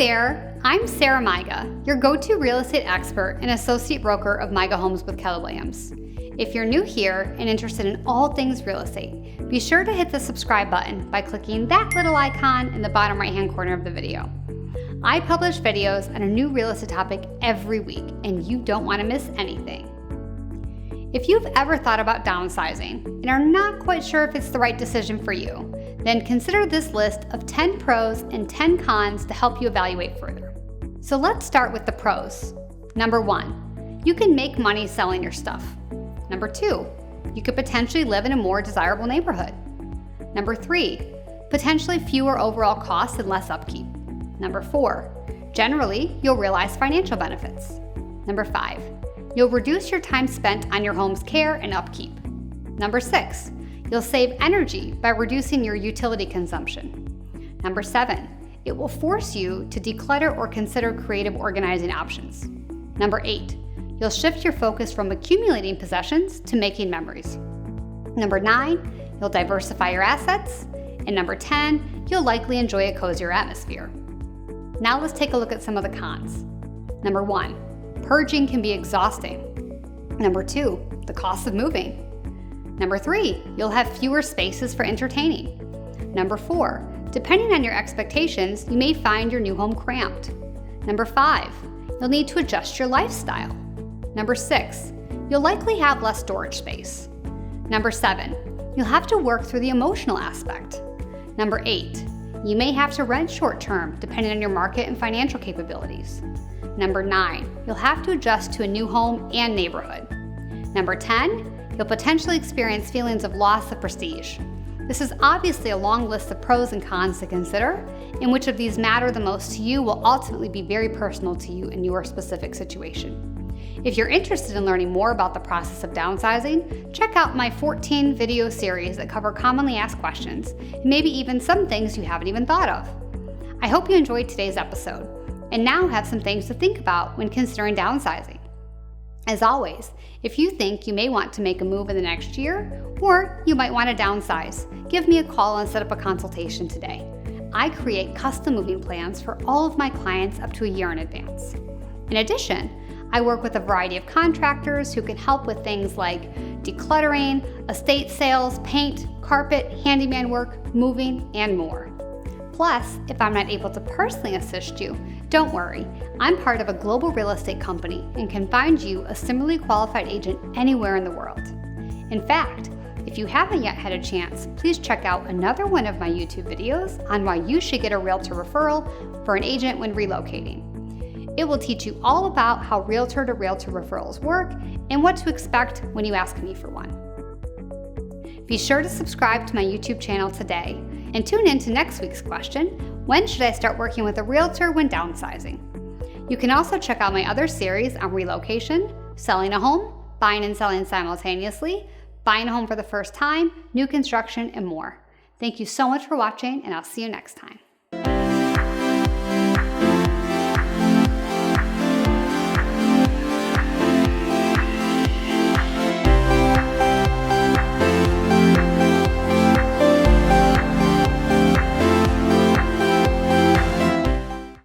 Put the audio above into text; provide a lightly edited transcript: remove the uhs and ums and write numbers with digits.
there, I'm Sarah Maiga, your go-to real estate expert and associate broker of Maiga Homes with Keller Williams. If you're new here and interested in all things real estate, be sure to hit the subscribe button by clicking that little icon in the bottom right-hand corner of the video. I publish videos on a new real estate topic every week, and you don't want to miss anything. If you've ever thought about downsizing and are not quite sure if it's the right decision for you, then consider this list of 10 pros and 10 cons to help you evaluate further. So let's start with the pros. Number 1, you can make money selling your stuff. Number 2, you could potentially live in a more desirable neighborhood. Number 3, potentially fewer overall costs and less upkeep. Number 4, generally, you'll realize financial benefits. Number 5, you'll reduce your time spent on your home's care and upkeep. Number 6, you'll save energy by reducing your utility consumption. Number 7, it will force you to declutter or consider creative organizing options. Number 8, you'll shift your focus from accumulating possessions to making memories. Number 9, you'll diversify your assets. And number 10, you'll likely enjoy a cozier atmosphere. Now let's take a look at some of the cons. Number 1, purging can be exhausting. Number 2, the cost of moving. Number 3, you'll have fewer spaces for entertaining. Number 4, depending on your expectations, you may find your new home cramped. Number 5, you'll need to adjust your lifestyle. Number 6, you'll likely have less storage space. Number 7, you'll have to work through the emotional aspect. Number 8, you may have to rent short-term depending on your market and financial capabilities. Number 9, you'll have to adjust to a new home and neighborhood. Number 10, you'll potentially experience feelings of loss of prestige. This is obviously a long list of pros and cons to consider, and which of these matter the most to you will ultimately be very personal to you in your specific situation. If you're interested in learning more about the process of downsizing, check out my 14 video series that cover commonly asked questions, and maybe even some things you haven't even thought of. I hope you enjoyed today's episode, and now have some things to think about when considering downsizing. As always, if you think you may want to make a move in the next year, or you might want to downsize, give me a call and set up a consultation today. I create custom moving plans for all of my clients up to a year in advance. In addition, I work with a variety of contractors who can help with things like decluttering, estate sales, paint, carpet, handyman work, moving, and more. Plus, if I'm not able to personally assist you, don't worry. I'm part of a global real estate company and can find you a similarly qualified agent anywhere in the world. In fact, if you haven't yet had a chance, please check out another one of my YouTube videos on why you should get a realtor referral for an agent when relocating. It will teach you all about how realtor-to-realtor referrals work and what to expect when you ask me for one. Be sure to subscribe to my YouTube channel today and tune in to next week's question, when should I start working with a realtor when downsizing? You can also check out my other series on relocation, selling a home, buying and selling simultaneously, buying a home for the first time, new construction, and more. Thank you so much for watching, and I'll see you next time.